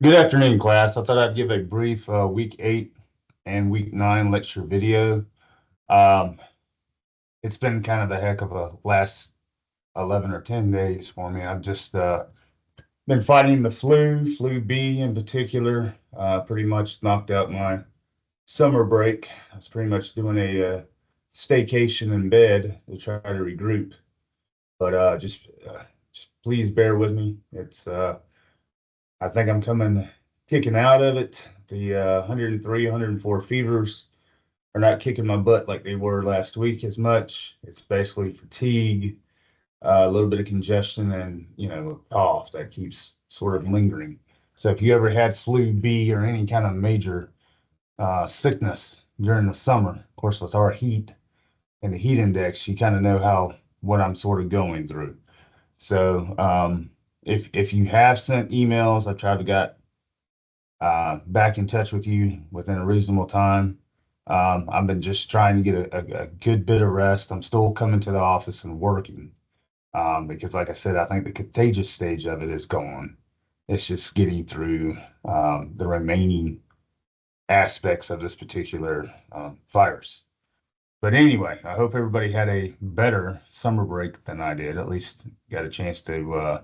Good afternoon, class. I thought I'd give a brief week 8 and week 9 lecture video. Um, it's been kind of a heck of a last 11 or 10 days for me. I've just been fighting the flu B in particular. Pretty much knocked out my summer break. I was pretty much doing a staycation in bed to try to regroup. But just please bear with me. I think I'm kicking out of it. The 103, 104 fevers are not kicking my butt like they were last week as much. It's basically fatigue, a little bit of congestion, and a cough that keeps sort of lingering. So if you ever had flu B or any kind of major sickness during the summer, of course with our heat and the heat index, you kind of know how what I'm sort of going through. So if you have sent emails, I've tried to get back in touch with you within a reasonable time. I've been just trying to get a good bit of rest. I'm still coming to the office and working because, like I said, I think the contagious stage of it is gone. It's just getting through the remaining aspects of this particular virus. But anyway, I hope everybody had a better summer break than I did. At least got a chance to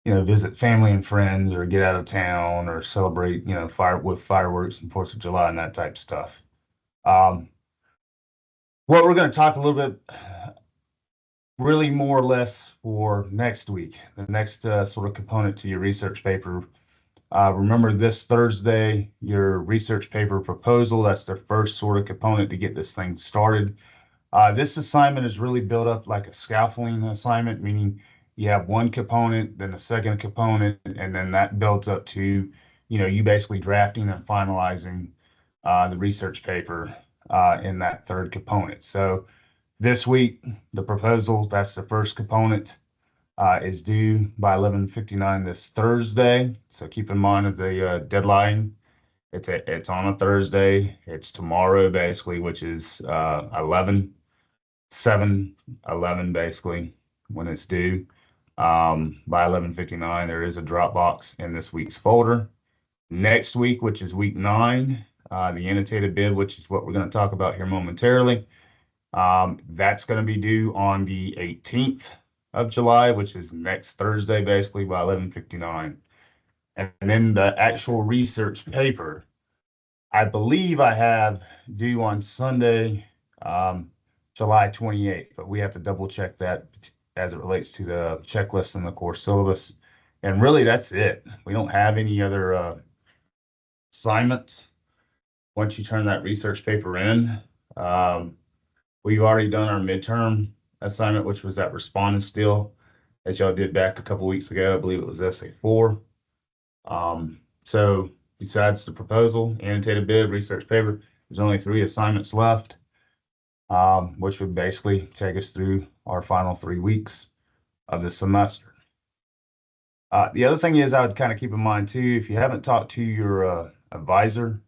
visit family and friends or get out of town or celebrate, fireworks and Fourth of July and that type of stuff. Um, what we're going to talk a little bit, really more or less for next week, the next sort of component to your research paper. Remember this Thursday, your research paper proposal. That's the first sort of component to get this thing started. This assignment is really built up like a scaffolding assignment, meaning you have one component, then the second component, and then that builds up to, you basically drafting and finalizing the research paper in that third component. So this week, the proposal, that's the first component, is due by 11:59 this Thursday. So keep in mind the deadline. It's on a Thursday. It's tomorrow, basically, which is 7/11 basically when it's due. By 11:59, there is a Dropbox in this week's folder. Next week, which is week 9, the annotated bib, which is what we're going to talk about here momentarily, that's going to be due on the 18th of July, which is next Thursday, basically by 11:59. And then the actual research paper, I believe I have due on Sunday, July 28th, but we have to double check that as it relates to the checklist and the course syllabus. And really, that's it. We don't have any other assignments once you turn that research paper in. We've already done our midterm assignment, which was that respondent skill that y'all did back a couple weeks ago. I believe it was essay 4. So besides the proposal, annotated bib, research paper, there's only 3 assignments left, which would basically take us through our final 3 weeks of the semester. The other thing is I would kind of keep in mind too, if you haven't talked to your advisor,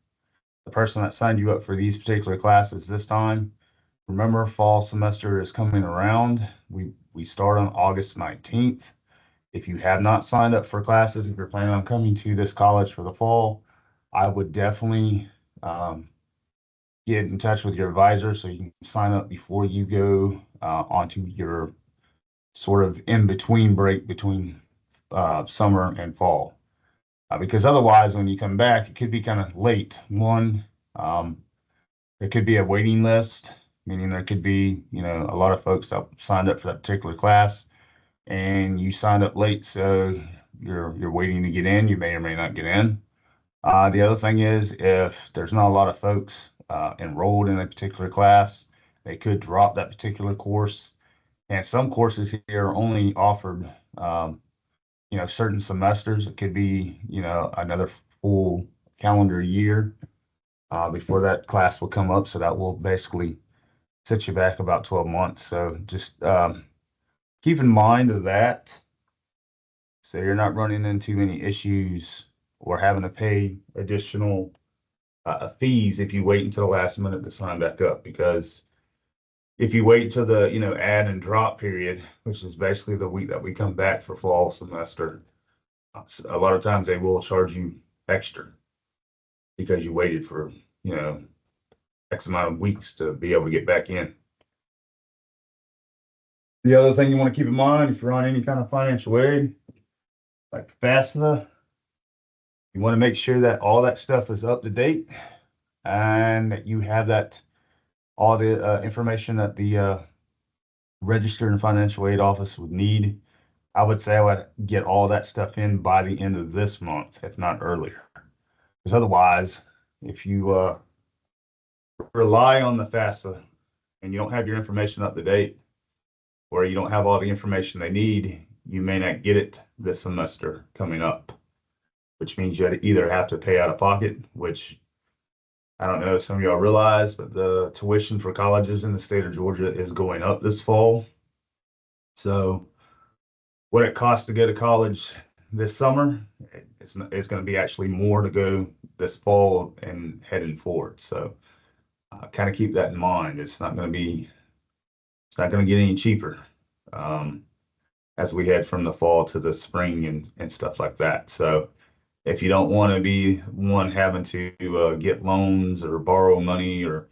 the person that signed you up for these particular classes this time, remember fall semester is coming around. We start on August 19th. If you have not signed up for classes, if you're planning on coming to this college for the fall, I would definitely get in touch with your advisor so you can sign up before you go onto your sort of in-between break between summer and fall. Because otherwise, when you come back, it could be kind of late. One, there could be a waiting list, meaning there could be, a lot of folks that signed up for that particular class, and you signed up late, so you're waiting to get in. You may or may not get in. The other thing is, if there's not a lot of folks enrolled in a particular class, they could drop that particular course. And some courses here are only offered, certain semesters. It could be, another full calendar year before that class will come up. So that will basically set you back about 12 months. So just keep in mind of that. So you're not running into any issues or having to pay additional fees if you wait until the last minute to sign back up. Because if you wait till the add and drop period, which is basically the week that we come back for fall semester, A lot of times they will charge you extra because you waited for, you know, X amount of weeks to be able to get back in. The other thing you want to keep in mind if you're on any kind of financial aid, like FAFSA, you want to make sure that all that stuff is up to date and that you have that all the information that the registered and financial aid office would need. I would say I would get all that stuff in by the end of this month, if not earlier. Because otherwise, if you rely on the FAFSA and you don't have your information up to date, or you don't have all the information they need, you may not get it this semester coming up, which means you either have to pay out of pocket, which I don't know if some of y'all realize, but the tuition for colleges in the state of Georgia is going up this fall. So what it costs to go to college this summer, it's going to be actually more to go this fall and heading forward. So kind of keep that in mind. It's not going to get any cheaper as we head from the fall to the spring and stuff like that. So if you don't want to be one having to get loans or borrow money or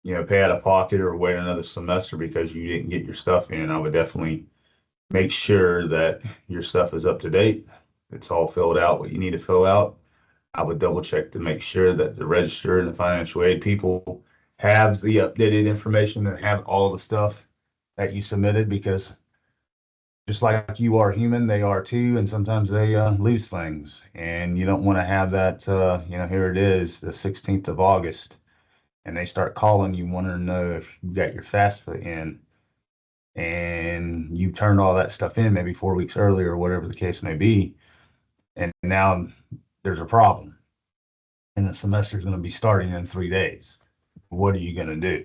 pay out of pocket or wait another semester because you didn't get your stuff in, I would definitely make sure that your stuff is up to date. It's all filled out what you need to fill out. I would double check to make sure that the register and the financial aid people have the updated information and have all the stuff that you submitted, because just like you are human, they are too, and sometimes they lose things, and you don't want to have that. Here it is, the 16th of August, and they start calling you, wanting to know if you got your FAFSA in, and you turned all that stuff in maybe 4 weeks earlier, or whatever the case may be, and now there's a problem, and the semester is going to be starting in 3 days. What are you going to do?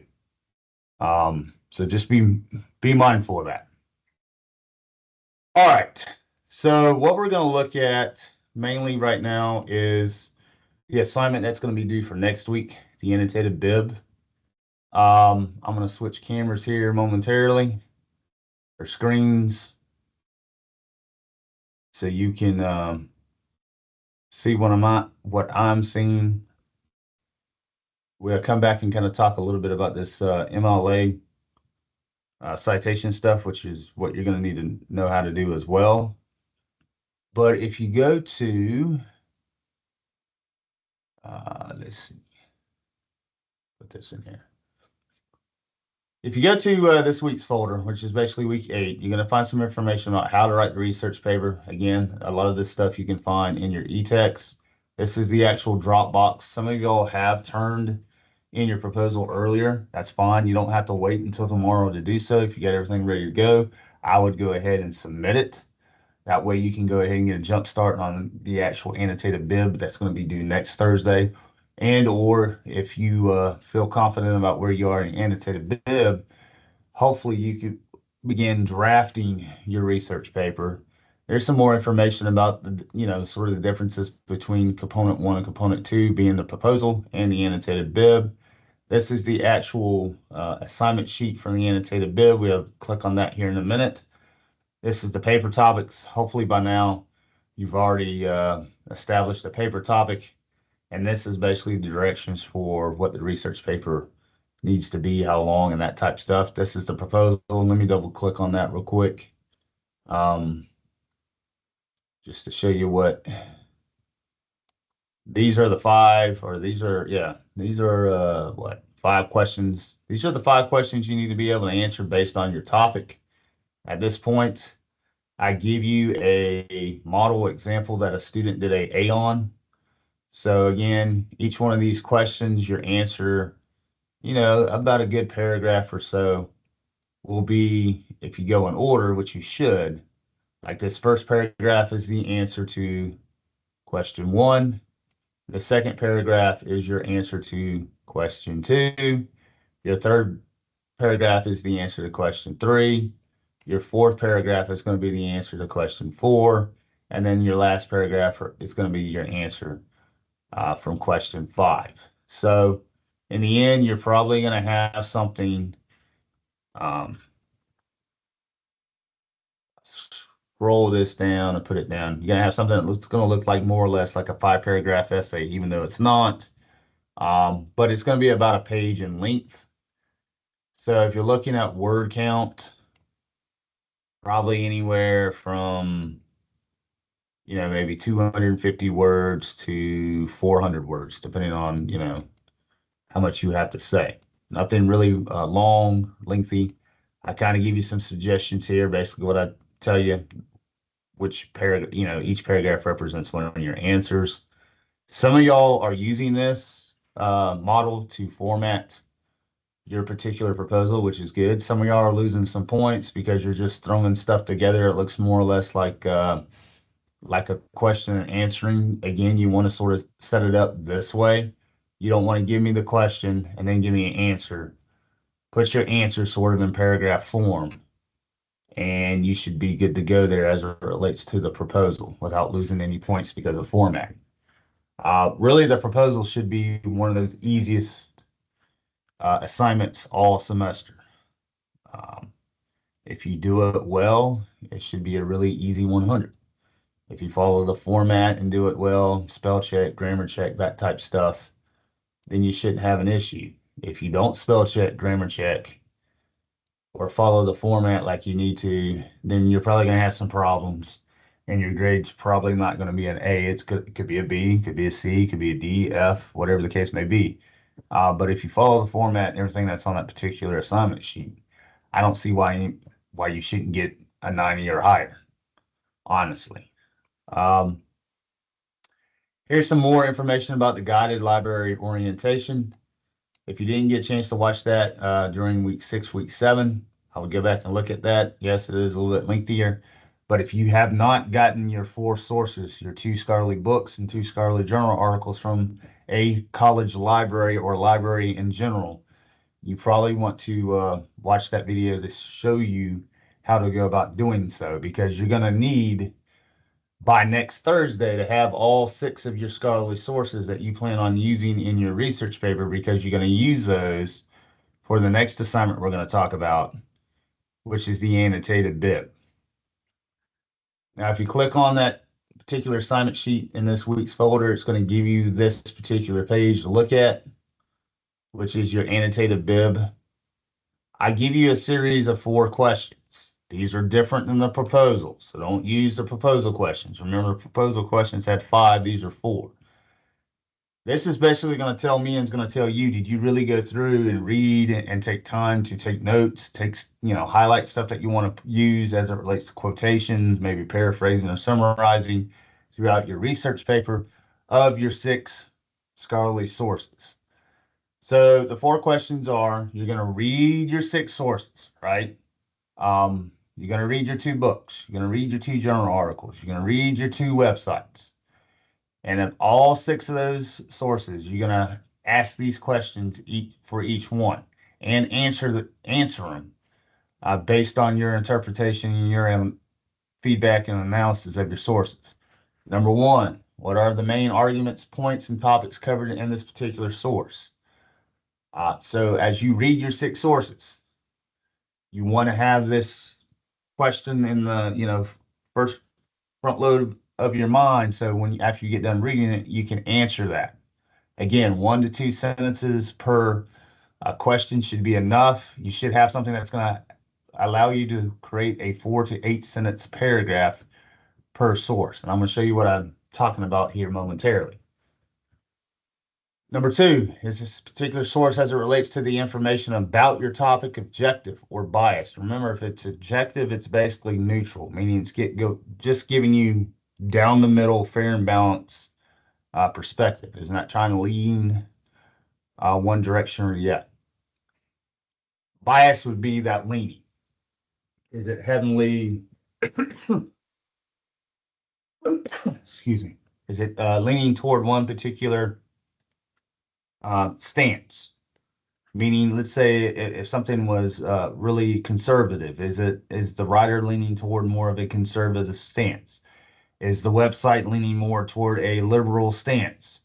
So just be mindful of that. All right. So what we're going to look at mainly right now is the assignment that's going to be due for next week, the annotated bib. I'm going to switch cameras here momentarily, or screens, so you can see what I'm seeing. We'll come back and kind of talk a little bit about this MLA citation stuff, which is what you're going to need to know how to do as well. But if you go to, let's see, put this in here. If you go to this week's folder, which is basically week 8, you're going to find some information about how to write the research paper. Again, a lot of this stuff you can find in your e-text. This is the actual Dropbox. Some of y'all have turned in your proposal earlier. That's fine. You don't have to wait until tomorrow to do so. If you got everything ready to go, I would go ahead and submit it. That way you can go ahead and get a jump start on the actual annotated bib that's going to be due next Thursday. And or if you feel confident about where you are in annotated bib, hopefully you could begin drafting your research paper. There's some more information about sort of the differences between component 1 and component 2, being the proposal and the annotated bib. This is the actual assignment sheet from the annotated bib. We'll click on that here in a minute. This is the paper topics. Hopefully by now you've already established a paper topic, and this is basically the directions for what the research paper needs to be, how long, and that type stuff. This is the proposal. Let me double click on that real quick. Just to show you what these are what, 5 questions. These are the 5 questions you need to be able to answer based on your topic. At this point, I give you a model example that a student did a on. So again, each one of these questions, your answer, about a good paragraph or so will be, if you go in order, which you should, like this first paragraph is the answer to question 1. The second paragraph is your answer to question 2. Your third paragraph is the answer to question 3. Your fourth paragraph is going to be the answer to question 4. And then your last paragraph is going to be your answer from question 5. So in the end, you're probably going to have something scroll this down and put it down, you're gonna have something that looks gonna look like more or less like a 5 paragraph essay, even though it's not. But it's gonna be about a page in length. So if you're looking at word count, probably anywhere from maybe 250 words to 400 words, depending on how much you have to say. Nothing really long, lengthy. I kind of give you some suggestions here. Basically, what I tell you, which paragraph, each paragraph represents one of your answers. Some of y'all are using this model to format your particular proposal, which is good. Some of y'all are losing some points because you're just throwing stuff together. It looks more or less like a question and answering. Again, you want to sort of set it up this way. You don't want to give me the question and then give me an answer. Put your answer sort of in paragraph form, and you should be good to go there as it relates to the proposal without losing any points because of formatting. Really, the proposal should be one of those easiest assignments all semester. Um, if you do it well, it should be a really easy 100. If you follow the format and do it well, spell check, grammar check, that type stuff, then you shouldn't have an issue. If you don't spell check, grammar check, or follow the format like you need to, then you're probably going to have some problems. And your grade's probably not going to be an A. It could be a B, could be a C, could be a D, F, whatever the case may be. But if you follow the format and everything that's on that particular assignment sheet, I don't see why you shouldn't get a 90 or higher, honestly. Um, Here's some more information about the guided library orientation. If you didn't get a chance to watch that during week 6, week 7, I would go back and look at that. Yes, it is a little bit lengthier, but if you have not gotten your 4 sources, your 2 scholarly books and 2 scholarly journal articles from a college library or library in general, you probably want to watch that video to show you how to go about doing so, because you're going to need by next Thursday to have all 6 of your scholarly sources that you plan on using in your research paper, because you're going to use those for the next assignment we're going to talk about, which is the annotated bib. Now, if you click on that particular assignment sheet in this week's folder, it's going to give you this particular page to look at, which is your annotated bib. I give you a series of 4 questions. These are different than the proposal, so don't use the proposal questions. Remember, proposal questions had 5, these are 4. This is basically going to tell me and it's going to tell you, did you really go through and read and take time to take notes, highlight stuff that you want to use as it relates to quotations, maybe paraphrasing or summarizing throughout your research paper of your 6 scholarly sources. So the 4 questions are, you're going to read your 6 sources, right? You're going to read your 2 books. You're going to read your 2 journal articles. You're going to read your 2 websites. And of all 6 of those sources, you're going to ask these questions for each one and answer them based on your interpretation and your feedback and analysis of your sources. Number 1, what are the main arguments, points, and topics covered in this particular source? So as you read your 6 sources, you want to have this question in the first front load of your mind, so after you get done reading it, you can answer that. Again, 1 to 2 sentences per question should be enough. You should have something that's going to allow you to create a 4 to 8 sentence paragraph per source. And I'm going to show you what I'm talking about here momentarily. Number 2 is this particular source as it relates to the information about your topic objective or biased. Remember, if it's objective, it's basically neutral, meaning it's just giving you down the middle, fair and balanced perspective. It's not trying to lean one direction or yet. Bias would be that leaning. Is it heavenly? Excuse me. Is it leaning toward one particular stance? Meaning, let's say if something was really conservative, is the writer leaning toward more of a conservative stance? Is the website leaning more toward a liberal stance?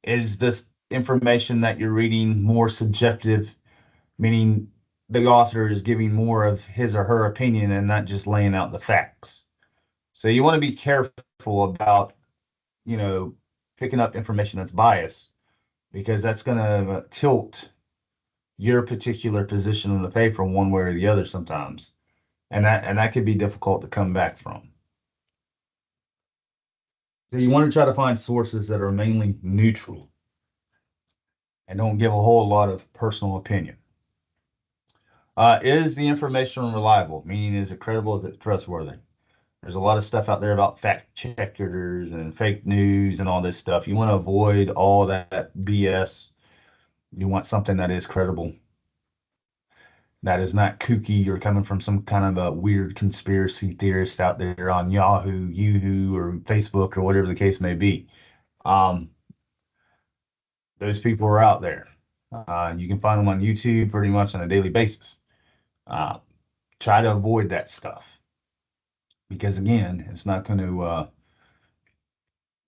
Is this information that you're reading more subjective, meaning the author is giving more of his or her opinion and not just laying out the facts. So you want to be careful about, you know, picking up information that's biased because that's going to tilt your particular position on the paper one way or the other sometimes. And that could be difficult to come back from. So you want to try to find sources that are mainly neutral and don't give a whole lot of personal opinion. Is the information reliable? Meaning, is it credible? Is it trustworthy? There's a lot of stuff out there about fact checkers and fake news and all this stuff. You want to avoid all that BS. You want something that is credible, that is not kooky or coming from some kind of a weird conspiracy theorist out there on Yahoo, Yoo-hoo, or Facebook, or whatever the case may be. Um, those people are out there. You can find them on YouTube pretty much on a daily basis. Uh, Try to avoid that stuff because, again, it's not going to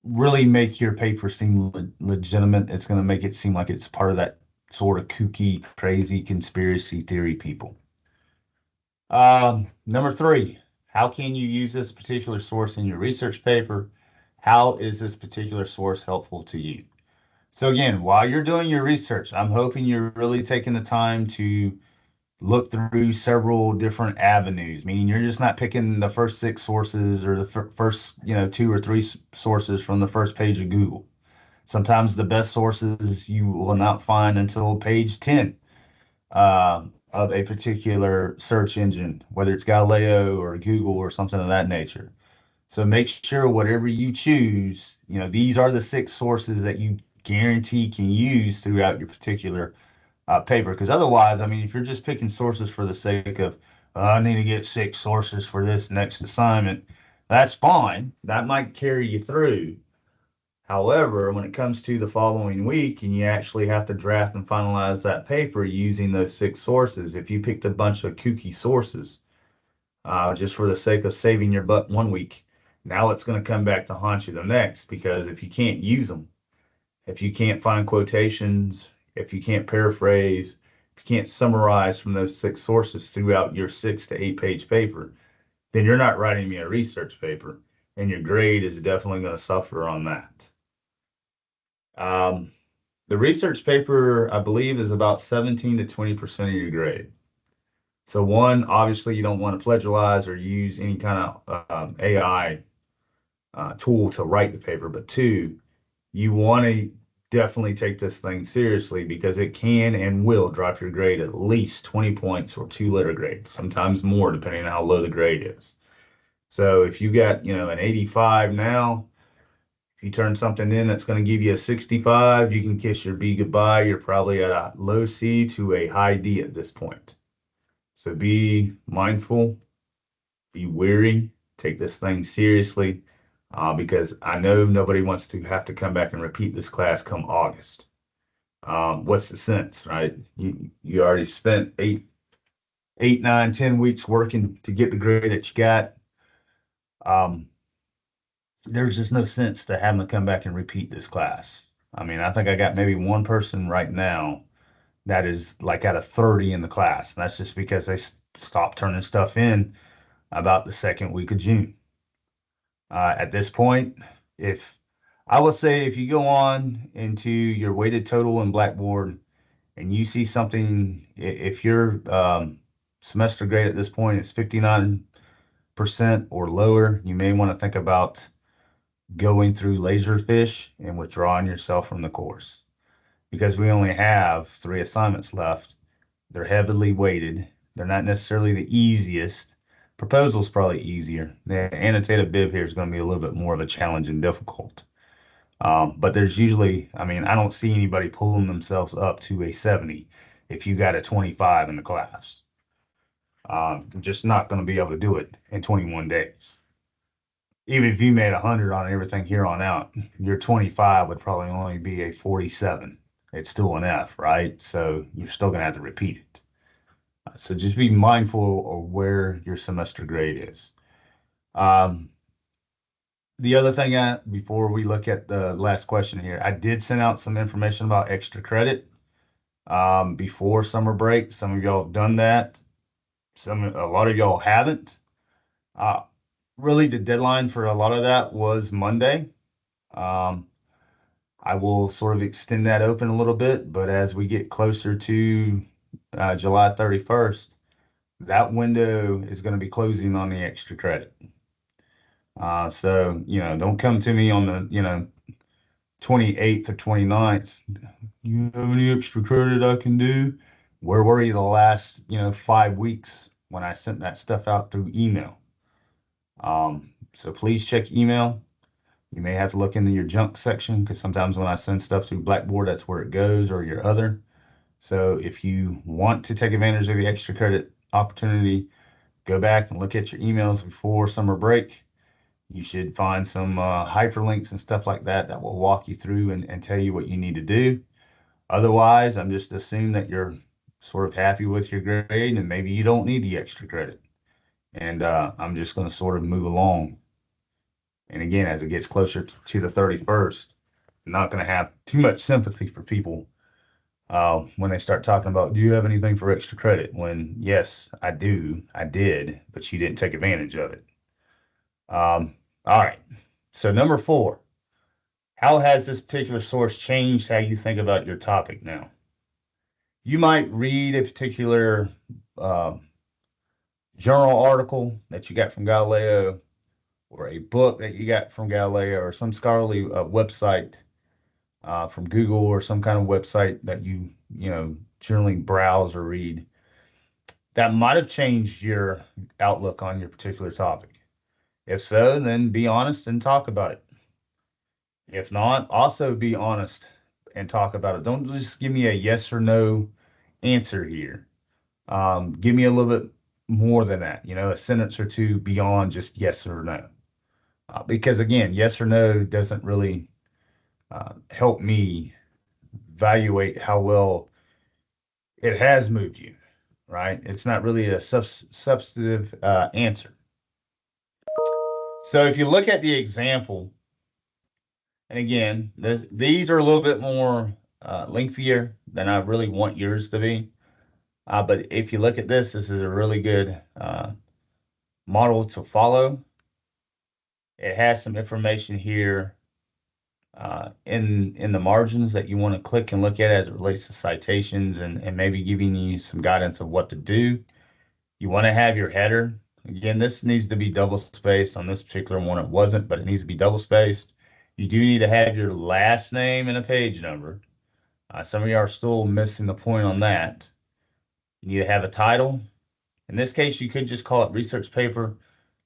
really make your paper seem legitimate. It's going to make it seem like it's part of that sort of kooky, crazy conspiracy theory people. Number three, how can you use this particular source in your research paper? How is this particular source helpful to you? So again, while you're doing your research, I'm hoping you're really taking the time to look through several different avenues, meaning you're just not picking the first six sources or the first, two or three sources from the first page of Google. Sometimes the best sources you will not find until page 10 of a particular search engine, whether it's Galileo or Google or something of that nature. So make sure whatever you choose, these are the six sources that you guarantee can use throughout your particular paper. Because otherwise, I mean, if you're just picking sources for the sake of, I need to get six sources for this next assignment, that's fine. That might carry you through. However, when it comes to the following week and you actually have to draft and finalize that paper using those six sources, if you picked a bunch of kooky sources just for the sake of saving your butt one week, now it's going to come back to haunt you the next because if you can't use them, if you can't find quotations, if you can't paraphrase, if you can't summarize from those six sources throughout your 6 to 8 page paper, then you're not writing me a research paper, and your grade is definitely going to suffer on that. Um, the research paper, I believe, is about 17 to 20% of your grade. So one, obviously, you don't want to plagiarize or use any kind of AI tool to write the paper. But two, you want to definitely take this thing seriously because it can and will drop your grade at least 20 points or 2 letter grades, sometimes more, depending on how low the grade is. So if you got, an 85 now, if you turn something in that's going to give you a 65, you can kiss your B goodbye. You're probably at a low C to a high D at this point. So be mindful, be wary, take this thing seriously, because I know nobody wants to have to come back and repeat this class come August. What's the sense, right? You already spent 8, 9, 10 weeks working to get the grade that you got. There's just no sense to having to come back and repeat this class. I mean, I think I got maybe one person right now that is like at a 30 in the class. And that's just because they stopped turning stuff in about the second week of June. At this point, if I will say if you go on into your weighted total in Blackboard and you see something, if your semester grade at this point is 59% or lower, you may want to think about going through Laserfish and withdrawing yourself from the course because we only have 3 assignments left. They're heavily weighted. They're not necessarily the easiest. Proposal's probably easier. The annotated bib here is going to be a little bit more of a challenge and difficult. But there's usually, I mean, I don't see anybody pulling themselves up to a 70 if you got a 25 in the class. Just not going to be able to do it in 21 days. Even if you made 100 on everything here on out, your 25 would probably only be a 47. It's still an F, right? So you're still going to have to repeat it. So just be mindful of where your semester grade is. Um, the other thing, before we look at the last question here, I did send out some information about extra credit. before summer break. Some of y'all have done that. A lot of y'all haven't. Uh, Really, the deadline for a lot of that was Monday. Um, I will sort of extend that open a little bit, but as we get closer to July 31st, that window is going to be closing on the extra credit. So, don't come to me on the, 28th or 29th. You have any extra credit I can do? Where were you the last, 5 weeks when I sent that stuff out through email? So please check email. You may have to look into your junk section because sometimes when I send stuff through Blackboard, that's where it goes or your other. So if you want to take advantage of the extra credit opportunity, go back and look at your emails before summer break. You should find some hyperlinks and stuff like that that will walk you through and tell you what you need to do. Otherwise, I'm just assuming that you're sort of happy with your grade and maybe you don't need the extra credit. And I'm just going to sort of move along. And again, as it gets closer to the 31st, I'm not going to have too much sympathy for people when they start talking about, do you have anything for extra credit? When, yes, I do. I did, but you didn't take advantage of it. All right. So, number 4, how has this particular source changed how you think about your topic now? You might read a particular uh, journal article that you got from Galileo, or a book that you got from Galileo, or some scholarly website from Google, or some kind of website that you generally browse or read that might have changed your outlook on your particular topic. If so, then be honest and talk about it. If not, also be honest and talk about it. Don't just give me a yes or no answer here. Give me a little bit more than that, a sentence or two beyond just yes or no. Because again, yes or no doesn't really help me evaluate how well it has moved you, right? It's not really a substantive answer. So if you look at the example, and again, these are a little bit more lengthier than I really want yours to be. But if you look at this is a really good model to follow. It has some information here in the margins that you want to click and look at as it relates to citations and maybe giving you some guidance of what to do. You want to have your header. Again, this needs to be double spaced. On this particular one, it wasn't, but it needs to be double spaced. You do need to have your last name and a page number. Some of you are still missing the point on that. You need to have a title. In this case, you could just call it research paper,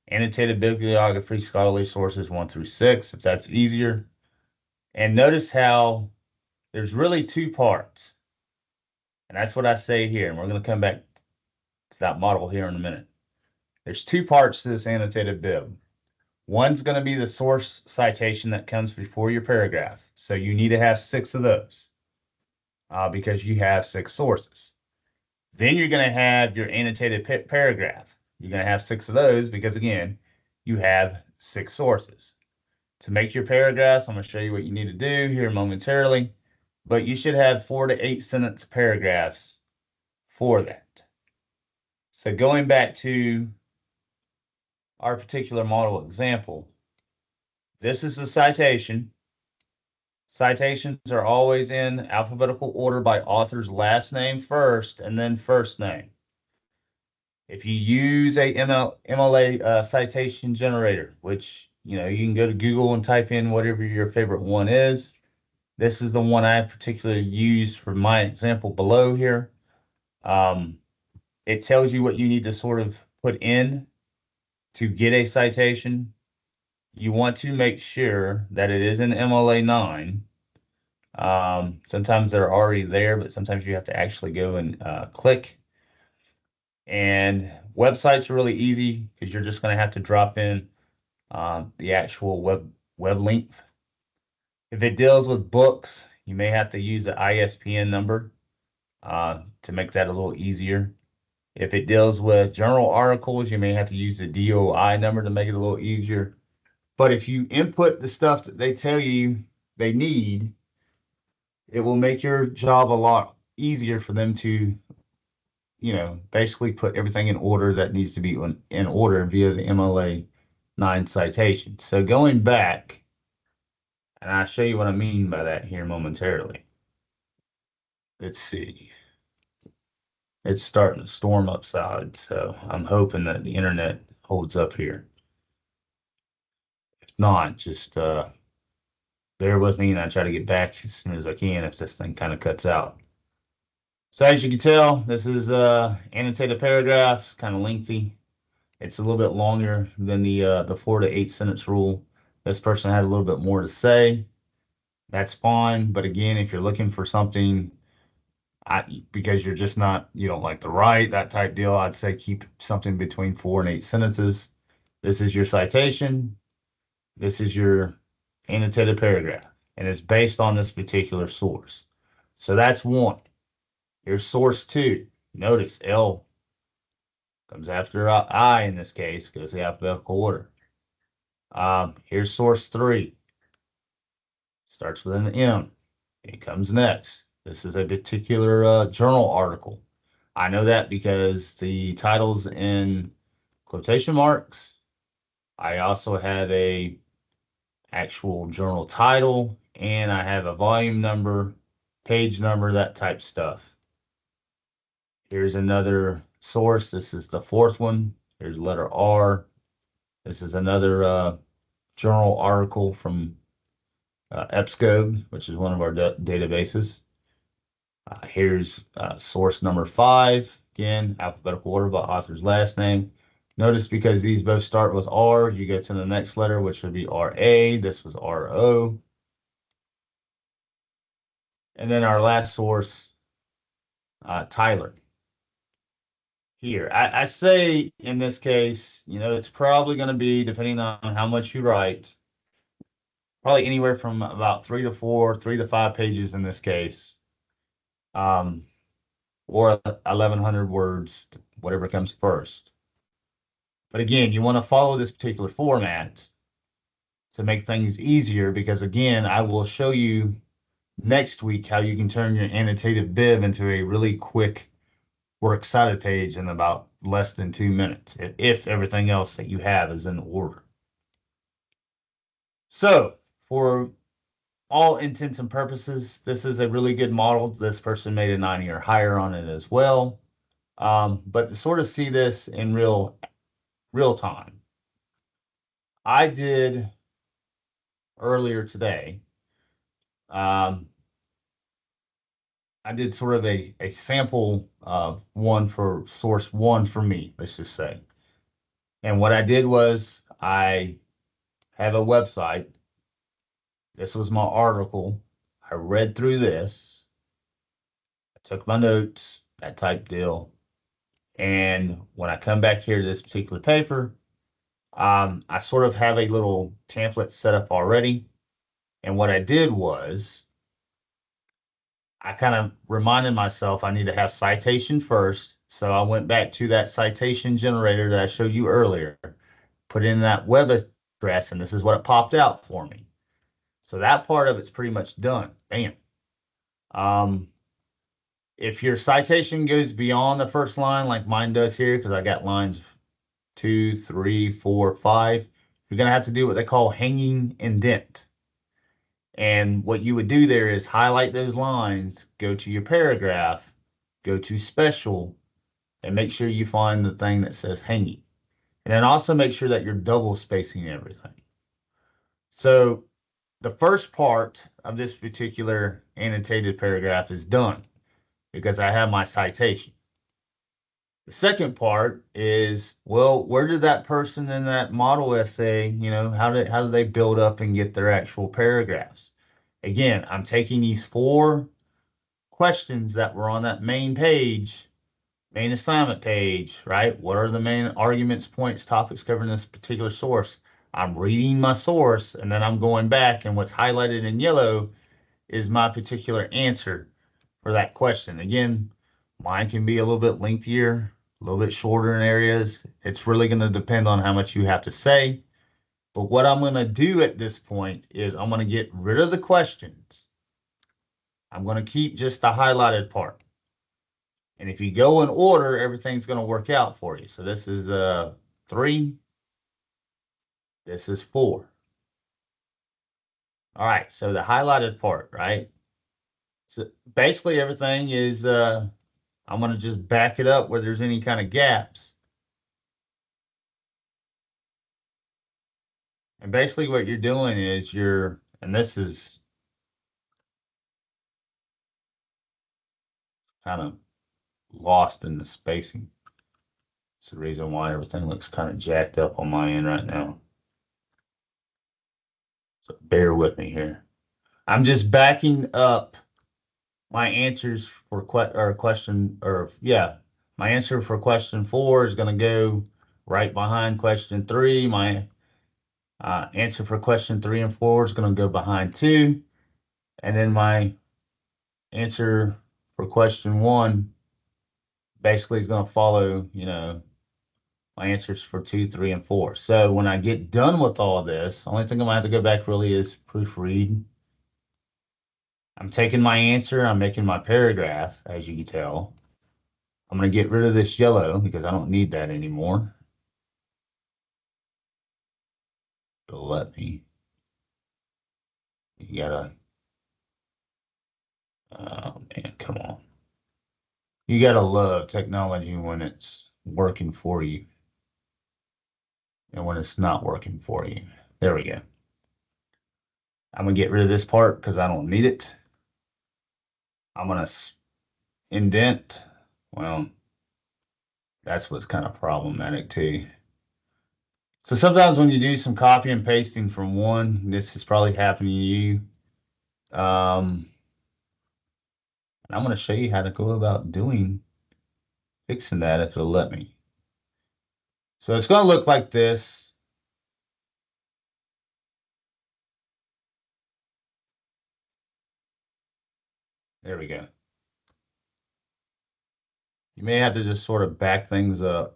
annotated bibliography, scholarly sources 1 through 6, if that's easier. And notice how there's really 2 parts. And that's what I say here. And we're going to come back to that model here in a minute. There's 2 parts to this annotated bib. One's going to be the source citation that comes before your paragraph. So you need to have 6 of those because you have 6 sources. Then you're going to have your annotated paragraph. You're going to have 6 of those because, again, you have 6 sources. To make your paragraphs, I'm going to show you what you need to do here momentarily, but you should have 4 to 8 sentence paragraphs for that. So going back to our particular model example, this is the citation. Citations are always in alphabetical order by author's last name first and then first name. If you use a MLA citation generator, which you can go to Google and type in whatever your favorite one is. This is the one I particularly used for my example below here. It tells you what you need to sort of put in to get a citation. You want to make sure that it is an MLA 9. Sometimes they're already there, but sometimes you have to actually go and click. And websites are really easy because you're just going to have to drop in the actual web length. If it deals with books, you may have to use the ISBN number to make that a little easier. If it deals with journal articles, you may have to use the DOI number to make it a little easier. But if you input the stuff that they tell you they need, it will make your job a lot easier for them to, basically put everything in order that needs to be in order via the MLA 9 citation. So going back, and I'll show you what I mean by that here momentarily. Let's see. It's starting to storm upside, so I'm hoping that the internet holds up here. If not, just bear with me and I try to get back as soon as I can if this thing kind of cuts out. So as you can tell, this is annotated paragraph, kind of lengthy. It's a little bit longer than the 4 to 8 sentence rule. This person had a little bit more to say. That's fine, but again, if you're looking for something, because you're just not, you don't like to write, that type deal, I'd say keep something between 4 and 8 sentences. This is your citation. This is your annotated paragraph, and it's based on this particular source. So that's one. Here's source two. Notice L comes after I in this case because the alphabetical order. Here's source three. Starts with an M. It comes next. This is a particular journal article. I know that because the title's in quotation marks. I also have a actual journal title, and I have a volume number, page number, that type stuff. Here's another source. This is the fourth one. Here's letter R. This is another journal article from EBSCO, which is one of our databases. Here's source number 5. Again, alphabetical order by author's last name. Notice because these both start with R, you go to the next letter, which would be RA. This was RO. And then our last source, Tyler. Here, I say in this case, it's probably going to be, depending on how much you write, probably anywhere from about 3 to 4, 3 to 5 pages in this case, or 1,100 words, whatever comes first. But again, you want to follow this particular format to make things easier because, again, I will show you next week how you can turn your annotated bib into a really quick works cited page in about less than 2 minutes, if everything else that you have is in order. So, for all intents and purposes, this is a really good model. This person made a 90 or higher on it as well. But to sort of see this in real time, I did earlier today. I did sort of a sample one for source one for me, let's just say. And what I did was I have a website. This was my article. I read through this. I took my notes, that type deal. And when I come back here to this particular paper, I sort of have a little template set up already. And what I did was I kind of reminded myself I need to have citation first. So I went back to that citation generator that I showed you earlier, put in that web address, and this is what it popped out for me. So that part of it's pretty much done. Bam. If your citation goes beyond the first line, like mine does here, because I got lines 2, 3, 4, 5, you're going to have to do what they call hanging indent. And what you would do there is highlight those lines, go to your paragraph, go to special, and make sure you find the thing that says hanging. And then also make sure that you're double spacing everything. So the first part of this particular annotated paragraph is done because I have my citation. The second part is, well, where did that person in that model essay, how did they build up and get their actual paragraphs? Again, I'm taking these 4 questions that were on that main page, main assignment page, right? What are the main arguments, points, topics covering this particular source? I'm reading my source, and then I'm going back, and what's highlighted in yellow is my particular answer for that question. Again, mine can be a little bit lengthier, a little bit shorter in areas. It's really going to depend on how much you have to say. But what I'm going to do at this point is I'm going to get rid of the questions. I'm going to keep just the highlighted part. And if you go in order, everything's going to work out for you. So this is 3, this is 4. All right, so the highlighted part, right? So basically everything is I'm going to just back it up where there's any kind of gaps. And basically what you're doing is and this is kind of lost in the spacing. It's the reason why everything looks kind of jacked up on my end right now. So bear with me here. I'm just backing up my answers for question, or yeah, my answer for question 4 is going to go right behind question 3. My answer for question 3 and 4 is going to go behind 2. And then my answer for question 1 basically is going to follow, my answers for 2, 3, and 4. So when I get done with all this, the only thing I'm going to have to go back really is proofread. I'm taking my answer, I'm making my paragraph, as you can tell. I'm going to get rid of this yellow because I don't need that anymore. It'll let me. You gotta, oh man, come on. You gotta love technology when it's working for you and when it's not working for you. There we go. I'm gonna get rid of this part because I don't need it. I'm gonna indent. Well, that's what's kind of problematic too. So sometimes when you do some copy and pasting from one, this is probably happening to you. And I'm going to show you how to go about fixing that if it'll let me. So it's going to look like this. There we go. You may have to just sort of back things up.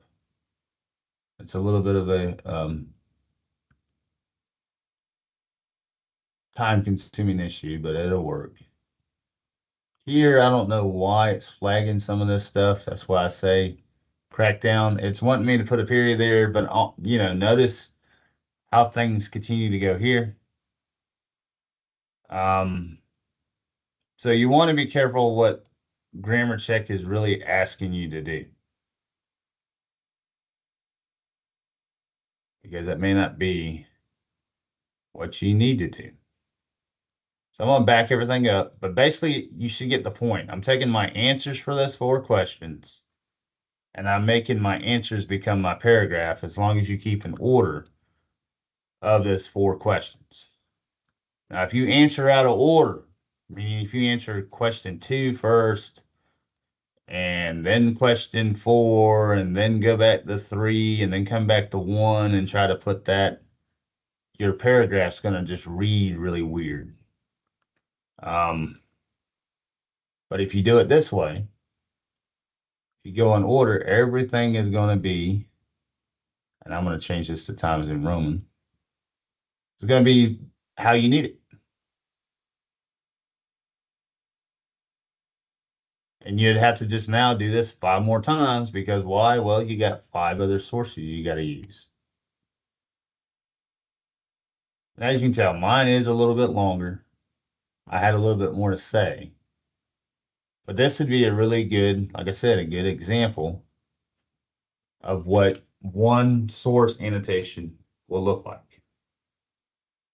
It's a little bit of a time-consuming issue, but it'll work. Here, I don't know why it's flagging some of this stuff. That's why I say crackdown. It's wanting me to put a period there, but notice how things continue to go here. Um, so you want to be careful what grammar check is really asking you to do, because that may not be what you need to do. So I'm going to back everything up, but basically you should get the point. I'm taking my answers for those 4 questions and I'm making my answers become my paragraph as long as you keep an order of those 4 questions. Now, if you answer out of order, meaning if you answer question 2 first and then question 4 and then go back to 3 and then come back to 1 and try to put that, your paragraph's going to just read really weird. But if you do it this way, if you go in order, everything is going to be, and I'm going to change this to Times in Roman. It's going to be how you need it. And you'd have to just now do this 5 more times because why? Well, you got 5 other sources you got to use. And as you can tell, mine is a little bit longer. I had a little bit more to say. But this would be a really good, like I said, a good example of what one source annotation will look like.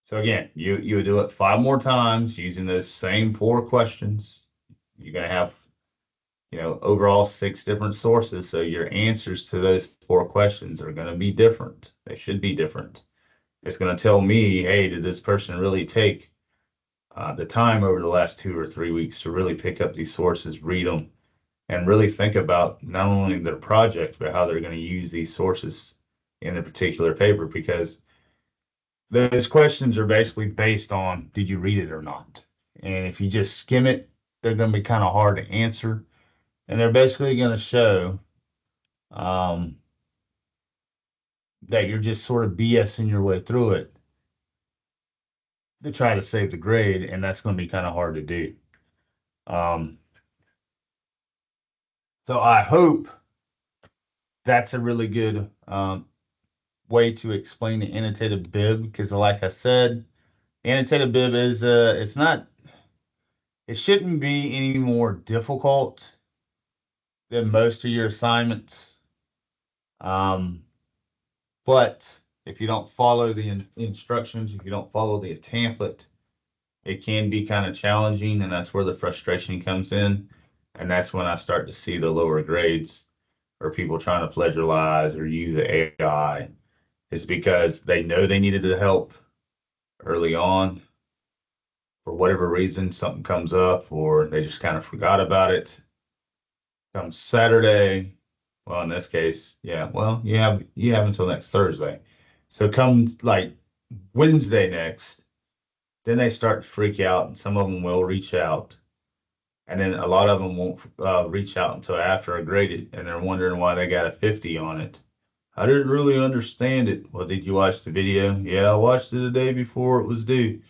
So again, you would do it 5 more times using those same 4 questions. You're going to have, overall 6 different sources. So your answers to those 4 questions are going to be different. They should be different. It's going to tell me, hey, did this person really take the time over the last 2 or 3 weeks to really pick up these sources, read them, and really think about not only their project, but how they're going to use these sources in a particular paper, because those questions are basically based on, did you read it or not? And if you just skim it, they're going to be kind of hard to answer. And they're basically going to show um, that you're just sort of BSing your way through it to try to save the grade. And that's going to be kind of hard to do. Um, So I hope that's a really good way to explain the annotated bib, because like I said, the annotated bib is it's not, it shouldn't be any more difficult than most of your assignments. Um, but if you don't follow the instructions, if you don't follow the template, it can be kind of challenging, and that's where the frustration comes in. And that's when I start to see the lower grades or people trying to plagiarize or use the AI, is because they know they needed the help early on. For whatever reason, something comes up or they just kind of forgot about it. Come Saturday, well, in this case, yeah, well, you have until next Thursday. So come like Wednesday next, then they start to freak out, and some of them will reach out. And then a lot of them won't reach out until after I grade it, and they're wondering why they got a 50 on it. I didn't really understand it. Well, did you watch the video? Yeah, I watched it the day before it was due.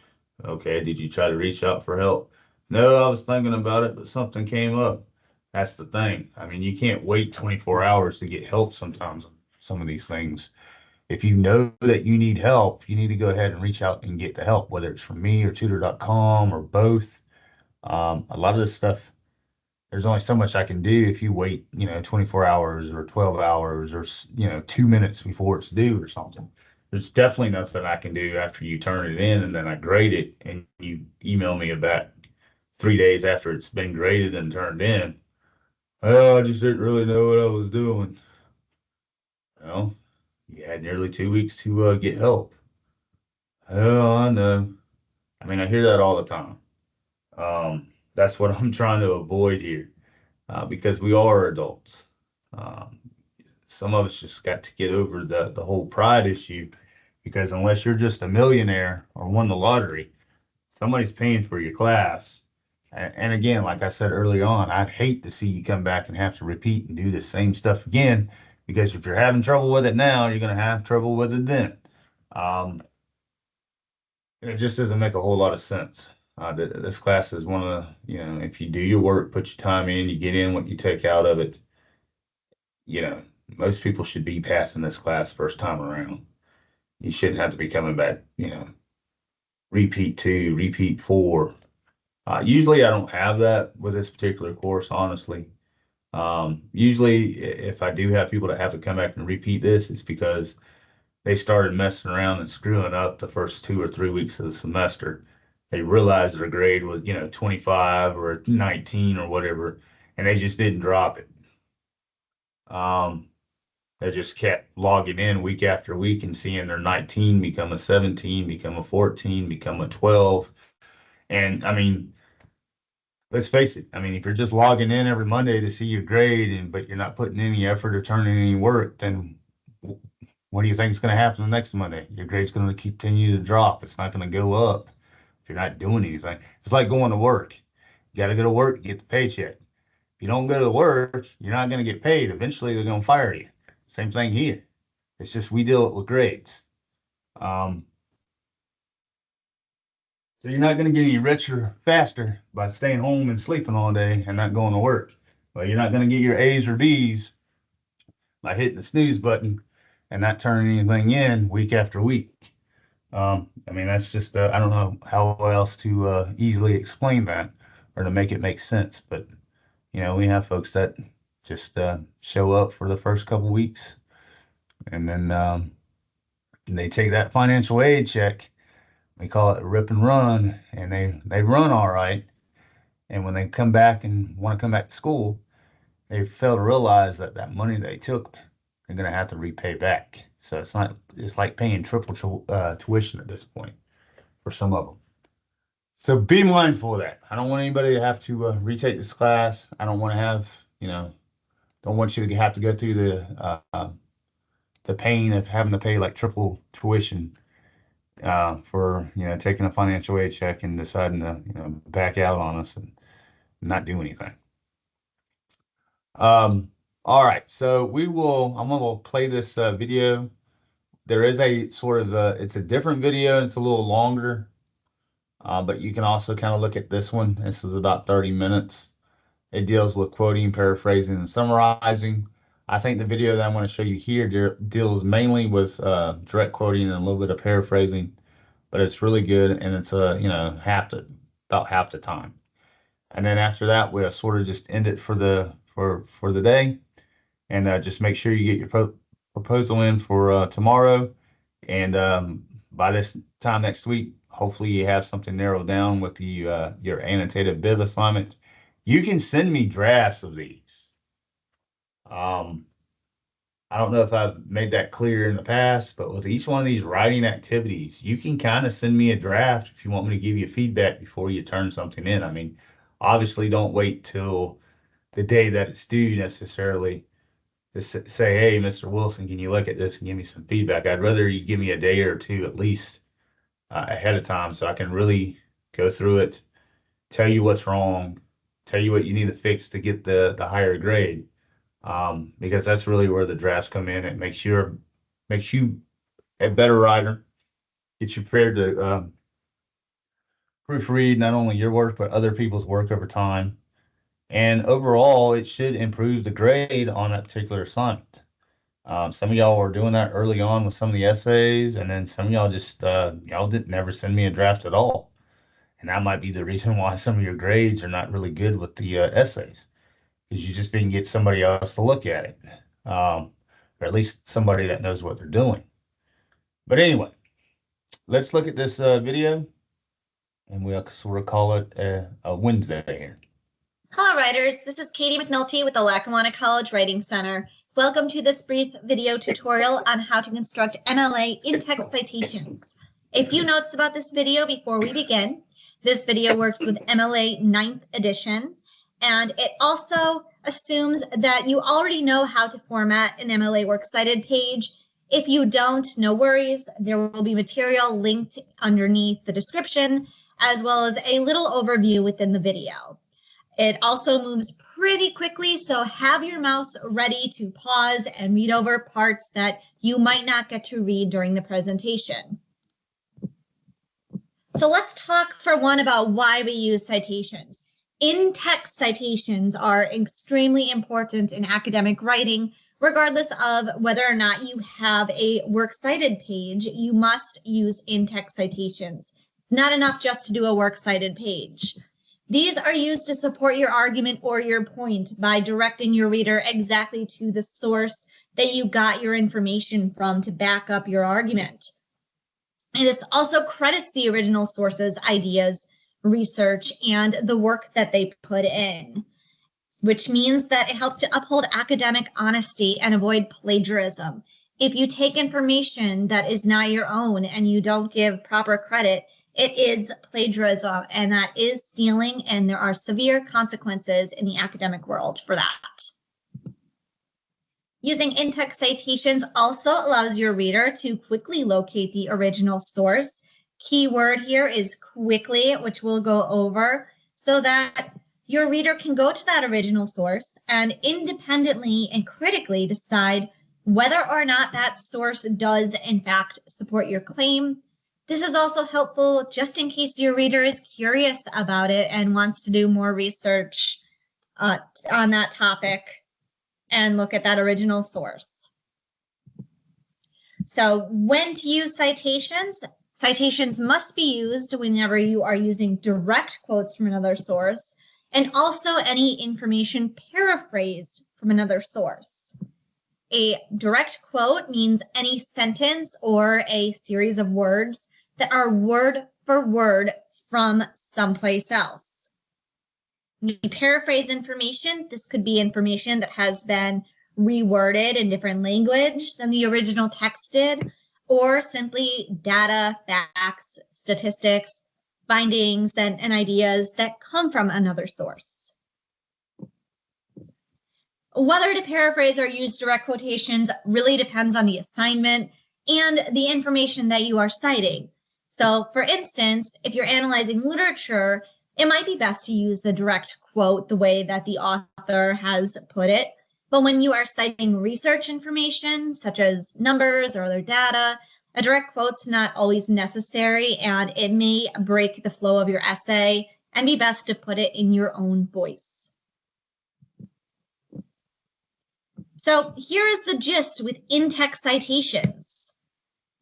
Okay, did you try to reach out for help? No, I was thinking about it, but something came up. That's the thing. I mean, you can't wait 24 hours to get help sometimes on some of these things. If you know that you need help, you need to go ahead and reach out and get the help, whether it's from me or tutor.com or both. A lot of this stuff, there's only so much I can do if you wait, 24 hours or 12 hours or, 2 minutes before it's due or something. There's definitely nothing I can do after you turn it in and then I grade it and you email me back 3 days after it's been graded and turned in. Oh, I just didn't really know what I was doing. Well, you had nearly 2 weeks to get help. Oh, I know. I mean, I hear that all the time. That's what I'm trying to avoid here, because we are adults. Um, some of us just got to get over the whole pride issue, because unless you're just a millionaire or won the lottery, somebody's paying for your class. And again, like I said early on, I'd hate to see you come back and have to repeat and do the same stuff again, because if you're having trouble with it now, you're going to have trouble with it then. Um, and it just doesn't make a whole lot of sense. This class is one of the, if you do your work, put your time in, you get in what you take out of it, you know, most people should be passing this class first time around. You shouldn't have to be coming back, repeat two, repeat four. Usually I don't have that with this particular course, honestly. Usually if I do have people that have to come back and repeat this, it's because they started messing around and screwing up the first 2 or 3 weeks of the semester. They realized their grade was, 25 or 19 or whatever, and they just didn't drop it. Um, they just kept logging in week after week and seeing their 19 become a 17, become a 14, become a 12. And I mean, let's face it. I mean, if you're just logging in every Monday to see your grade, but you're not putting any effort or turning any work, then what do you think is going to happen the next Monday? Your grade's going to continue to drop. It's not going to go up if you're not doing anything. It's like going to work. You got to go to work to get the paycheck. If you don't go to work, you're not going to get paid. Eventually, they're going to fire you. Same thing here. It's just we deal it with grades. Um, so you're not going to get any richer faster by staying home and sleeping all day and not going to work. Well, you're not going to get your A's or B's by hitting the snooze button and not turning anything in week after week. I mean, that's just, I don't know how else to easily explain that or to make it make sense. But, we have folks that just show up for the first couple weeks and then they take that financial aid check. We call it rip and run, and they run all right. And when they come back and want to come back to school, they fail to realize that that money they took, they're going to have to repay back. So it's like paying triple tuition at this point for some of them. So be mindful of that. I don't want anybody to have to retake this class. I don't want to have, don't want you to have to go through the pain of having to pay like triple tuition for, taking a financial aid check and deciding to, back out on us and not do anything. All right, so I'm gonna play this video. There is a sort of it's a different video and it's a little longer, but you can also kind of look at this one. This is about 30 minutes. It deals with quoting, paraphrasing, and summarizing. I think the video that I'm going to show you here deals mainly with direct quoting and a little bit of paraphrasing, but it's really good, and it's about half the time. And then after that, we'll sort of just end it for the day, and just make sure you get your proposal in for tomorrow. And by this time next week, hopefully you have something narrowed down with your annotated bib assignment. You can send me drafts of these. Um, I don't know if I've made that clear in the past, but with each one of these writing activities, you can kind of send me a draft if you want me to give you feedback before you turn something in. I mean, obviously, don't wait till the day that it's due necessarily to say, hey, Mr. Wilson, can you look at this and give me some feedback? I'd rather you give me a day or two at least ahead of time so I can really go through it, tell you what's wrong, tell you what you need to fix to get the higher grade. Because that's really where the drafts come in. It makes you a better writer, gets you prepared to proofread not only your work but other people's work over time. And overall, it should improve the grade on that particular assignment. Some of y'all were doing that early on with some of the essays, and then some of y'all just y'all didn't never send me a draft at all. And that might be the reason why some of your grades are not really good with the essays, because you just didn't get somebody else to look at it, or at least somebody that knows what they're doing. But anyway, let's look at this video, and we'll sort of call it a Wednesday here. Hello, writers. This is Katie McNulty with the Lackawanna College Writing Center. Welcome to this brief video tutorial on how to construct MLA in-text citations. A few notes about this video before we begin. This video works with MLA 9th edition, and it also assumes that you already know how to format an MLA Works Cited page. If you don't, no worries. There will be material linked underneath the description, as well as a little overview within the video. It also moves pretty quickly, so have your mouse ready to pause and read over parts that you might not get to read during the presentation. So let's talk for one about why we use citations. In-text citations are extremely important in academic writing. Regardless of whether or not you have a works cited page, you must use in-text citations. It's not enough just to do a works cited page. These are used to support your argument or your point by directing your reader exactly to the source that you got your information from to back up your argument. And this also credits the original source's ideas, research, and the work that they put in, which means that it helps to uphold academic honesty and avoid plagiarism. If you take information that is not your own and you don't give proper credit, it is plagiarism, and that is stealing, and there are severe consequences in the academic world for that. Using in-text citations also allows your reader to quickly locate the original source. Keyword here is quickly, which we'll go over, so that your reader can go to that original source and independently and critically decide whether or not that source does in fact support your claim. This is also helpful just in case your reader is curious about it and wants to do more research on that topic and look at that original source. So when to use citations? Citations must be used whenever you are using direct quotes from another source, and also any information paraphrased from another source. A direct quote means any sentence or a series of words that are word for word from someplace else. When you paraphrase information, this could be information that has been reworded in different language than the original text did, or simply data, facts, statistics, findings, and ideas that come from another source. Whether to paraphrase or use direct quotations really depends on the assignment and the information that you are citing. So, for instance, if you're analyzing literature, it might be best to use the direct quote the way that the author has put it. But when you are citing research information, such as numbers or other data, a direct quote's not always necessary, and it may break the flow of your essay and be best to put it in your own voice. So here is the gist with in-text citations.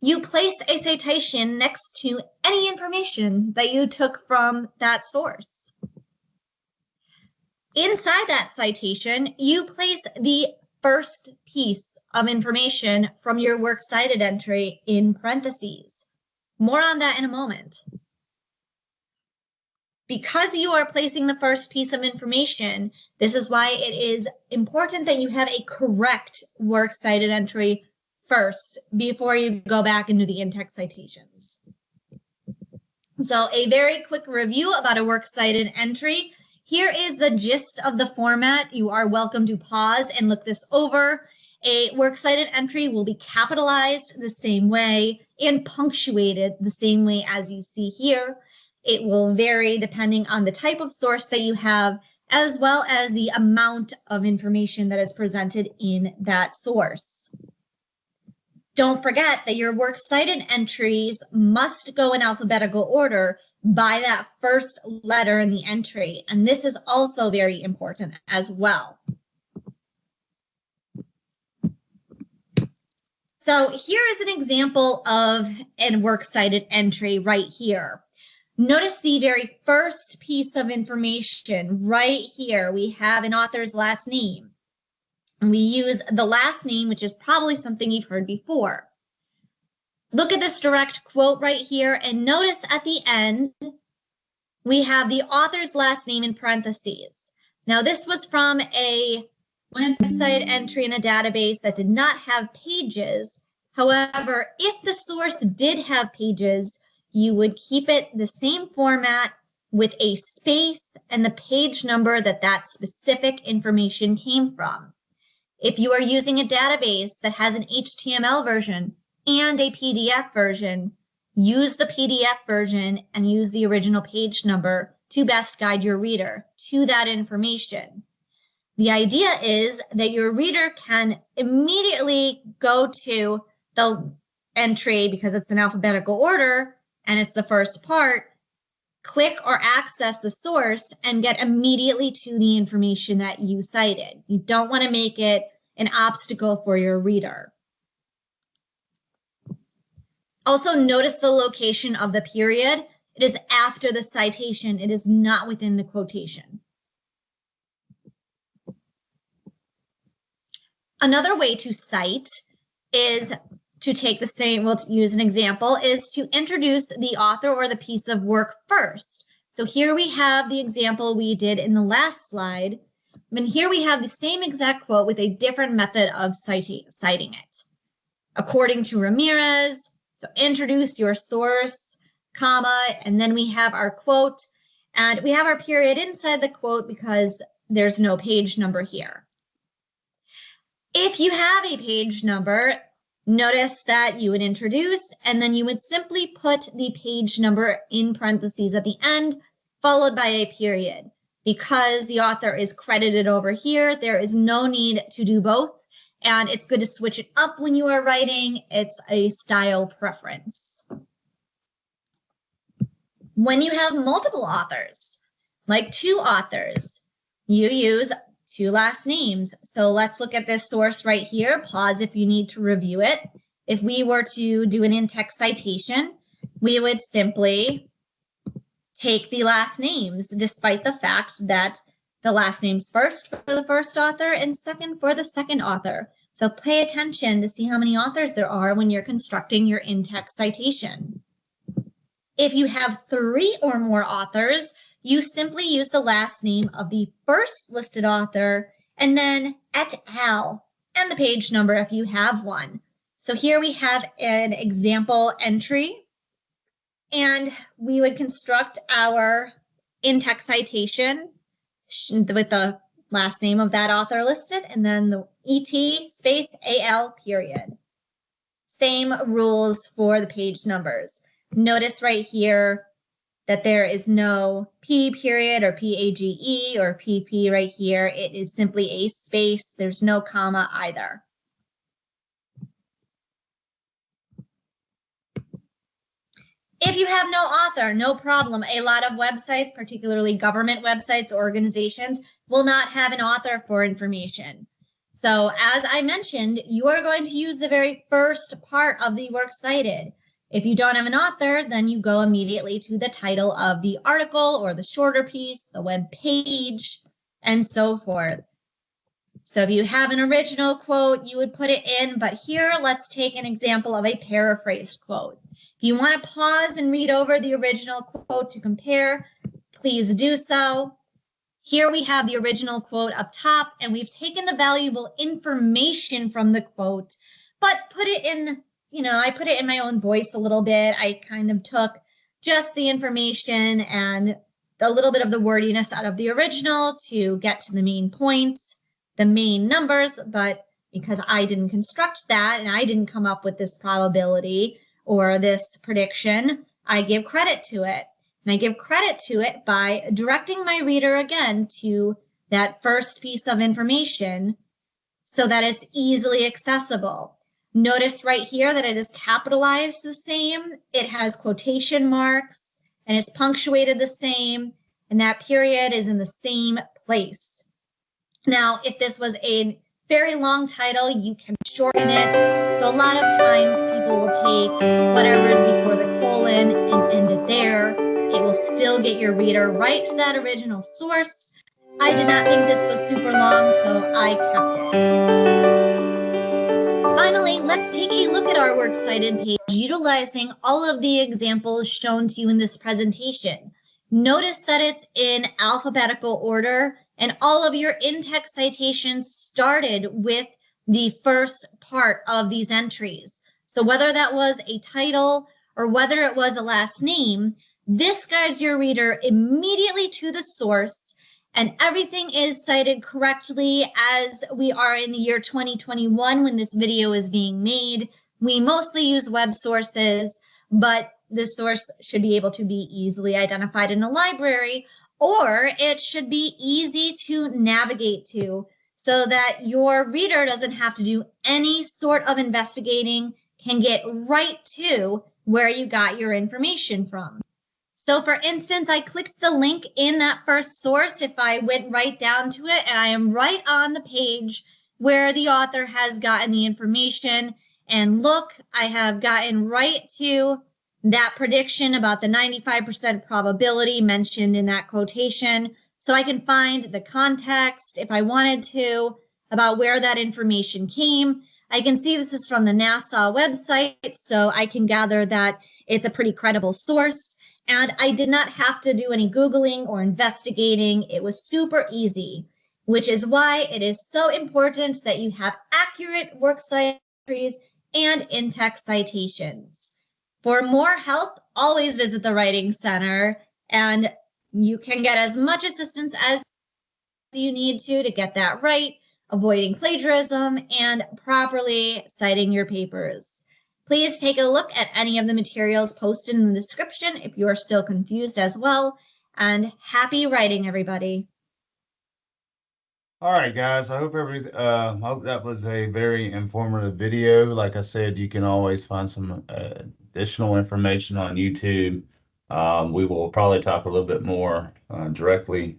You place a citation next to any information that you took from that source. Inside that citation, you place the first piece of information from your works cited entry in parentheses. More on that in a moment. Because you are placing the first piece of information, this is why it is important that you have a correct works cited entry first before you go back into the in-text citations. So a very quick review about a works cited entry. Here is the gist of the format. You are welcome to pause and look this over. A works cited entry will be capitalized the same way and punctuated the same way as you see here. It will vary depending on the type of source that you have, as well as the amount of information that is presented in that source. Don't forget that your works cited entries must go in alphabetical order by that first letter in the entry, and this is also very important as well. So here is an example of a works cited entry right here. Notice the very first piece of information right here. We have an author's last name. And we use the last name, which is probably something you've heard before. Look at this direct quote right here, and notice at the end, we have the author's last name in parentheses. Now, this was from a website entry in a database that did not have pages. However, if the source did have pages, you would keep it the same format with a space and the page number that that specific information came from. If you are using a database that has an HTML version and a PDF version, use the PDF version and use the original page number to best guide your reader to that information. The idea is that your reader can immediately go to the entry because it's in alphabetical order and it's the first part, click or access the source and get immediately to the information that you cited. You don't want to make it an obstacle for your reader. Also, notice the location of the period. It is after the citation. It is not within the quotation. Another way to cite is to take the same, we'll use an example, is to introduce the author or the piece of work first. So here we have the example we did in the last slide. And here we have the same exact quote with a different method of citing it. According to Ramirez, so introduce your source, comma, and then we have our quote. And we have our period inside the quote because there's no page number here. If you have a page number, notice that you would introduce and then you would simply put the page number in parentheses at the end, followed by a period. Because the author is credited over here, there is no need to do both. And it's good to switch it up when you are writing. It's a style preference. When you have multiple authors, like two authors, you use two last names. So let's look at this source right here. Pause if you need to review it. If we were to do an in-text citation, we would simply take the last names, despite the fact that the last name's first for the first author and second for the second author. So pay attention to see how many authors there are when you're constructing your in-text citation. If you have 3 or more authors, you simply use the last name of the first listed author and then et al. And the page number if you have one. So here we have an example entry, and we would construct our in-text citation with the last name of that author listed and then the ET space AL period. Same rules for the page numbers. Notice right here that there is no P period or PAGE or PP right here. It is simply a space. There's no comma either. If you have no author, no problem. A lot of websites, particularly government websites, organizations, will not have an author for information. So as I mentioned, you are going to use the very first part of the works cited. If you don't have an author, then you go immediately to the title of the article or the shorter piece, the web page, and so forth. So if you have an original quote, you would put it in, but here let's take an example of a paraphrased quote. If you want to pause and read over the original quote to compare, please do so. Here we have the original quote up top, and we've taken the valuable information from the quote, but put it in, I put it in my own voice a little bit. I kind of took just the information and a little bit of the wordiness out of the original to get to the main points, the main numbers, but because I didn't construct that and I didn't come up with this probability or this prediction, I give credit to it. And I give credit to it by directing my reader again to that first piece of information so that it's easily accessible. Notice right here that it is capitalized the same, it has quotation marks, and it's punctuated the same, and that period is in the same place. Now, if this was a very long title, you can shorten it. So a lot of times people will take whatever is before the colon and end it there. It will still get your reader right to that original source. I did not think this was super long, so I kept it. Finally, let's take a look at our works cited page utilizing all of the examples shown to you in this presentation. Notice that it's in alphabetical order, and all of your in-text citations started with the first part of these entries. So whether that was a title or whether it was a last name, this guides your reader immediately to the source, and everything is cited correctly. As we are in the year 2021 when this video is being made, we mostly use web sources, but the source should be able to be easily identified in a library, or it should be easy to navigate to so that your reader doesn't have to do any sort of investigating, can get right to where you got your information from. So for instance, I clicked the link in that first source. If I went right down to it, and I am right on the page where the author has gotten the information, and look, I have gotten right to that prediction about the 95% probability mentioned in that quotation. So I can find the context if I wanted to about where that information came. I can see this is from the NASA website, so I can gather that it's a pretty credible source. And I did not have to do any Googling or investigating. It was super easy, which is why it is so important that you have accurate works cited entries and in-text citations. For more help, always visit the Writing Center, and you can get as much assistance as you need to get that right, avoiding plagiarism, and properly citing your papers. Please take a look at any of the materials posted in the description if you are still confused as well, and happy writing, everybody. All right, guys. I hope that was a very informative video. Like I said, you can always find some additional information on YouTube. We will probably talk a little bit more directly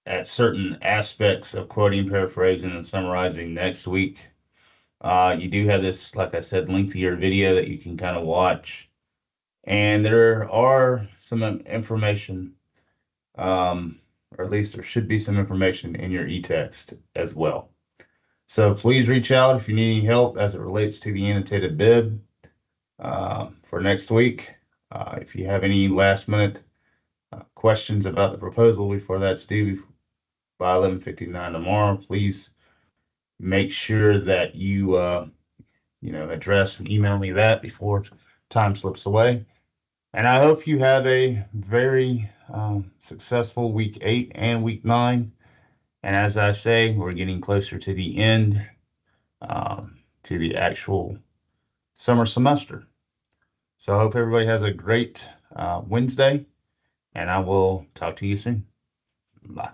at certain aspects of quoting, paraphrasing, and summarizing next week. You do have this, like I said, lengthier video that you can kind of watch. And there are some information, or at least there should be some information in your e-text as well. So please reach out if you need any help as it relates to the annotated bib for next week. If you have any last minute questions about the proposal before that's due by 11:59 tomorrow, please make sure that you address and email me that before time slips away. And I hope you have a very successful week 8 and week 9. And as I say, we're getting closer to the end, to the actual summer semester. So I hope everybody has a great Wednesday, and I will talk to you soon. Bye.